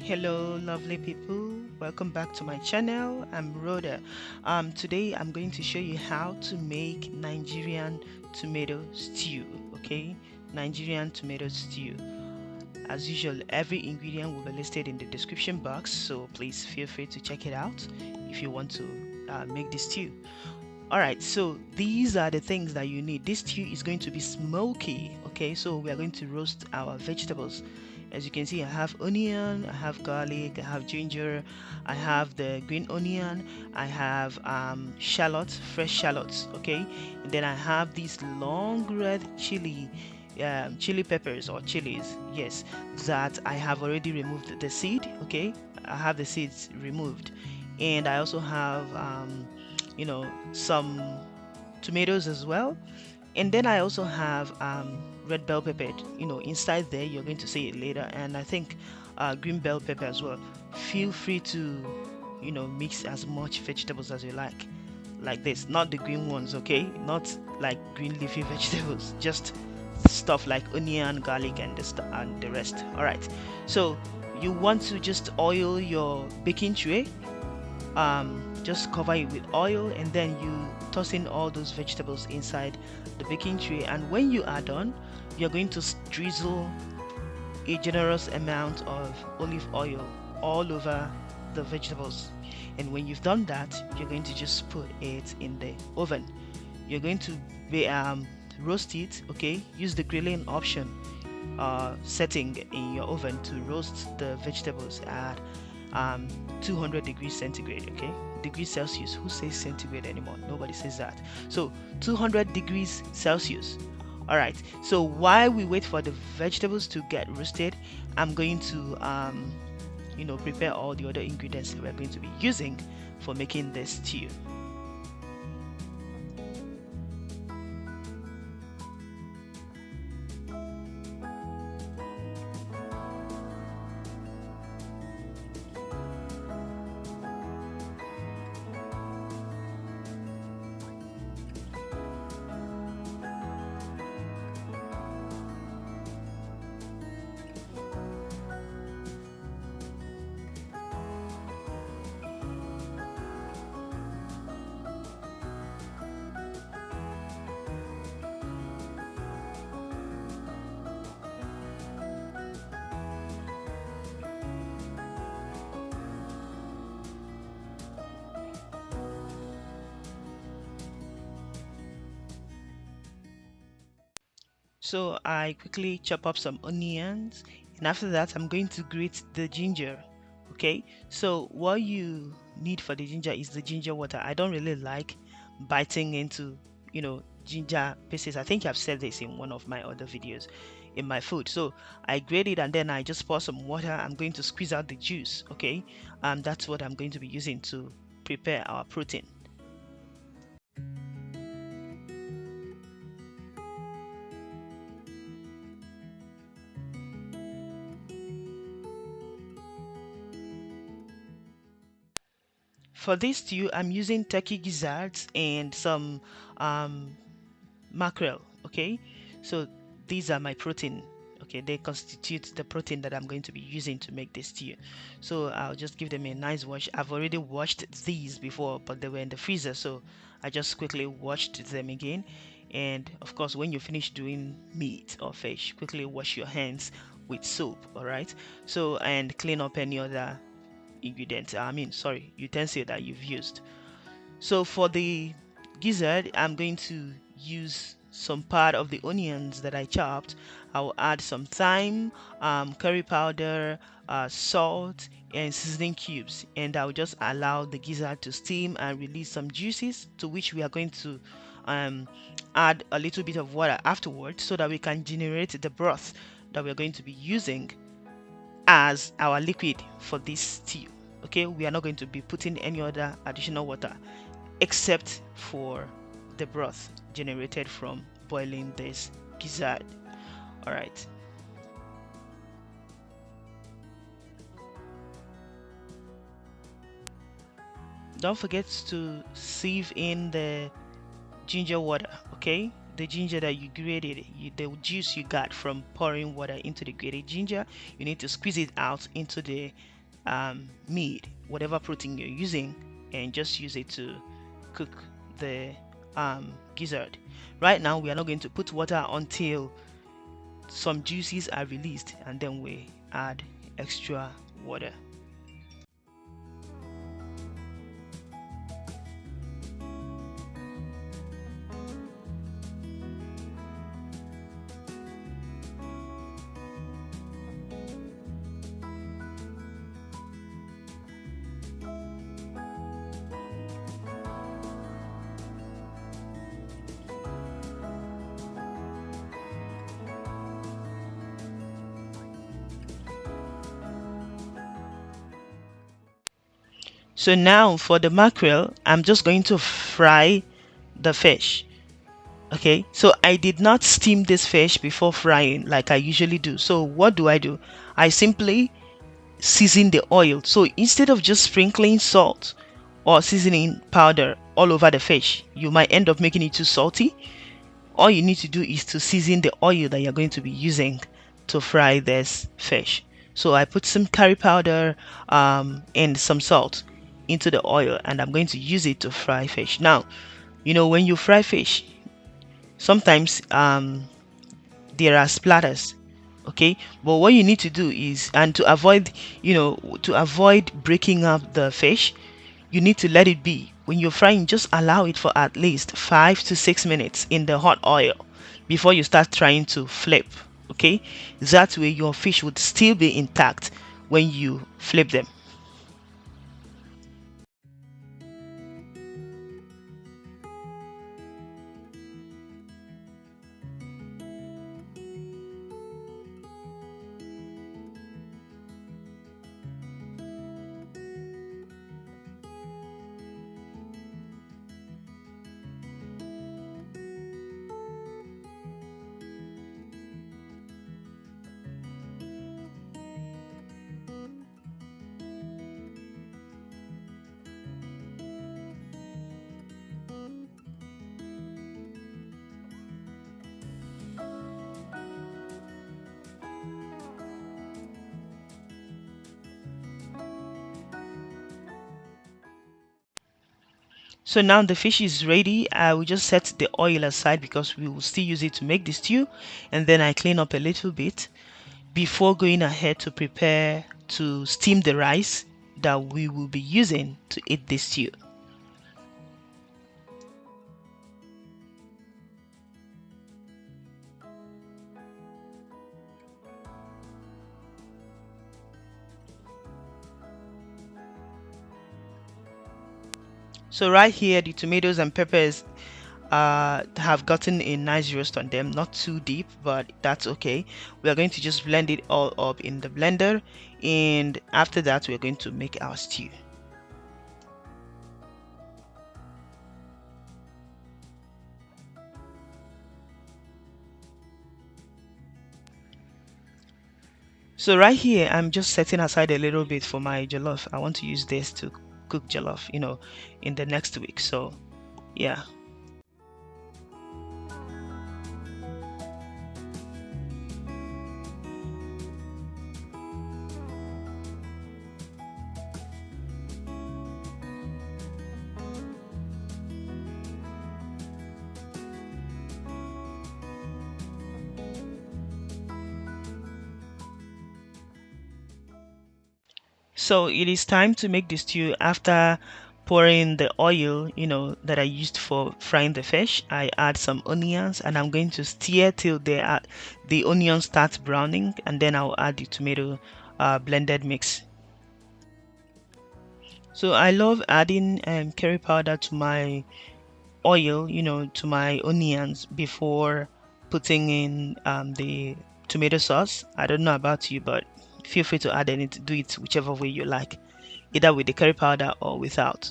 Hello lovely people, welcome back to my channel. I'm Rhoda. Today I'm going to show you how to make Nigerian tomato stew. Okay, Nigerian tomato stew. As usual, every ingredient will be listed in the description box, so please feel free to check it out if you want to make this stew. Alright, so these are the things that you need. This stew is going to be smoky. Okay, so we are going to roast our vegetables. As you can see, I have onion, I have garlic, I have ginger, I have the green onion, I have shallots, fresh shallots. Okay, and then I have these long red chili peppers or chilies, yes, that I have already removed the seed. Okay, I have the seeds removed, and I also have some tomatoes as well. And then I also have red bell pepper, inside there. You're going to see it later. And I think green bell pepper as well. Feel free to, mix as much vegetables as you like this. Not the green ones, okay? Not like green leafy vegetables. Just stuff like onion, garlic, and the rest. All right. So you want to just oil your baking tray, just cover it with oil, and then you toss in all those vegetables inside the baking tray. And when you are done, you're going to drizzle a generous amount of olive oil all over the vegetables. And when you've done that, you're going to just put it in the oven. You're going to roast it. Okay, use the grilling option setting in your oven to roast the vegetables at 200 degrees centigrade. Okay, degrees Celsius. Who says centigrade anymore? Nobody says that. So 200 degrees Celsius. All right, so while we wait for the vegetables to get roasted, I'm going to prepare all the other ingredients that we're going to be using for making this stew. So I quickly chop up some onions, and after that I'm going to grate the ginger. Okay, so what you need for the ginger is the ginger water. I don't really like biting into ginger pieces. I think I've said this in one of my other videos in my food. So I grate it and then I just pour some water. I'm going to squeeze out the juice. Okay, that's what I'm going to be using to prepare our protein. For this stew, I'm using turkey gizzards and some um, mackerel. Okay, so these are my protein. Okay, they constitute the protein that I'm going to be using to make this stew. So I'll just give them a nice wash. I've already washed these before, but they were in the freezer, so I just quickly washed them again. And of course, when you finish doing meat or fish, quickly wash your hands with soap. All right, so and clean up any other ingredient, sorry, utensil that you've used. So for the gizzard, I'm going to use some part of the onions that I chopped. I'll add some thyme, curry powder, salt, and seasoning cubes, and I'll just allow the gizzard to steam and release some juices, to which we are going to um, add a little bit of water afterwards so that we can generate the broth that we're going to be using as our liquid for this stew. Okay, we are not going to be putting any other additional water except for the broth generated from boiling this gizzard. All right. Don't forget to sieve in the ginger water. Okay, the ginger that you grated, the juice you got from pouring water into the grated ginger, you need to squeeze it out into the meat, whatever protein you're using, and just use it to cook the gizzard. Right now, we are not going to put water until some juices are released, and then we add extra water. So now for the mackerel, I'm just going to fry the fish. Okay, so I did not steam this fish before frying like I usually do. So what do? I simply season the oil. So instead of just sprinkling salt or seasoning powder all over the fish, you might end up making it too salty. All you need to do is to season the oil that you're going to be using to fry this fish. So I put some curry powder and some salt into the oil, and I'm going to use it to fry fish. Now, when you fry fish, sometimes there are splatters. Okay, but what you need to do is, and to avoid breaking up the fish, you need to let it be. When you're frying, just allow it for at least 5 to 6 minutes in the hot oil before you start trying to flip. Okay, that way your fish would still be intact when you flip them. So now the fish is ready. I will just set the oil aside because we will still use it to make the stew. And then I clean up a little bit before going ahead to prepare to steam the rice that we will be using to eat this stew. So right here, the tomatoes and peppers have gotten a nice roast on them, not too deep, but that's okay. We are going to just blend it all up in the blender, and after that we're going to make our stew. So right here, I'm just setting aside a little bit for my jollof. I want to use this to cook jollof, in the next week. So yeah. So it is time to make the stew. After pouring the oil, that I used for frying the fish, I add some onions, and I'm going to stir till the onions start browning, and then I'll add the tomato blended mix. So I love adding curry powder to my oil, to my onions before putting in the tomato sauce. I don't know about you, but feel free to add any, do it whichever way you like, either with the curry powder or without.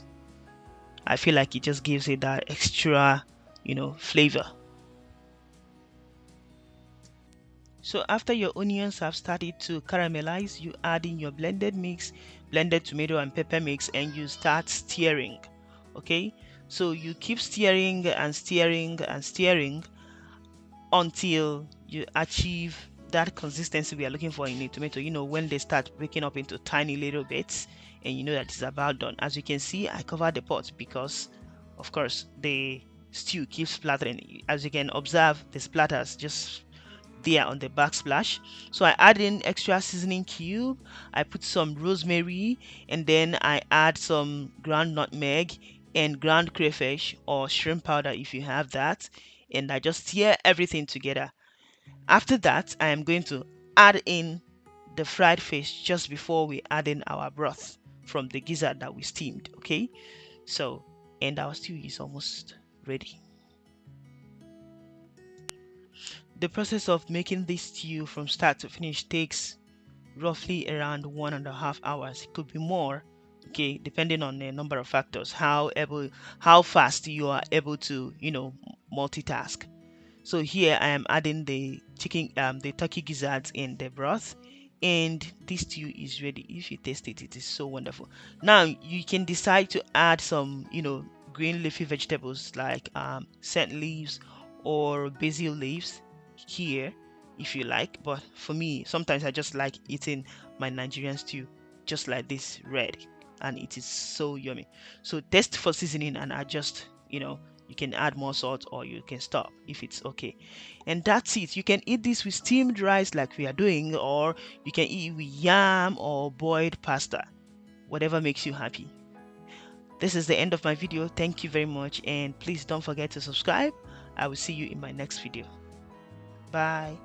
I feel like it just gives it that extra, flavor. So after your onions have started to caramelize, you add in your blended mix, blended tomato and pepper mix, and you start stirring. Okay, so you keep stirring and stirring and stirring until you achieve that consistency we are looking for in a tomato. When they start breaking up into tiny little bits, and that it's about done. As you can see, I covered the pot because, of course, the stew keeps splattering. As you can observe, the splatters just there on the backsplash. So I add in extra seasoning cube, I put some rosemary, and then I add some ground nutmeg and ground crayfish or shrimp powder if you have that, and I just stir everything together. After that, I am going to add in the fried fish just before we add in our broth from the gizzard that we steamed. Okay, so, and our stew is almost ready. The process of making this stew from start to finish takes roughly around 1.5 hours. It could be more, okay, depending on a number of factors. How fast you are able to, multitask. So here I am adding the turkey gizzards in the broth, and this stew is ready. If you taste it, it is so wonderful. Now you can decide to add some, green leafy vegetables like scent leaves or basil leaves here if you like. But for me, sometimes I just like eating my Nigerian stew just like this, red, and it is so yummy. So taste for seasoning and adjust. You can add more salt or you can stop if it's okay. And that's it. You can eat this with steamed rice like we are doing, or you can eat with yam or boiled pasta, whatever makes you happy. This is the end of my video. Thank you very much, and please don't forget to subscribe. I will see you in my next video. Bye.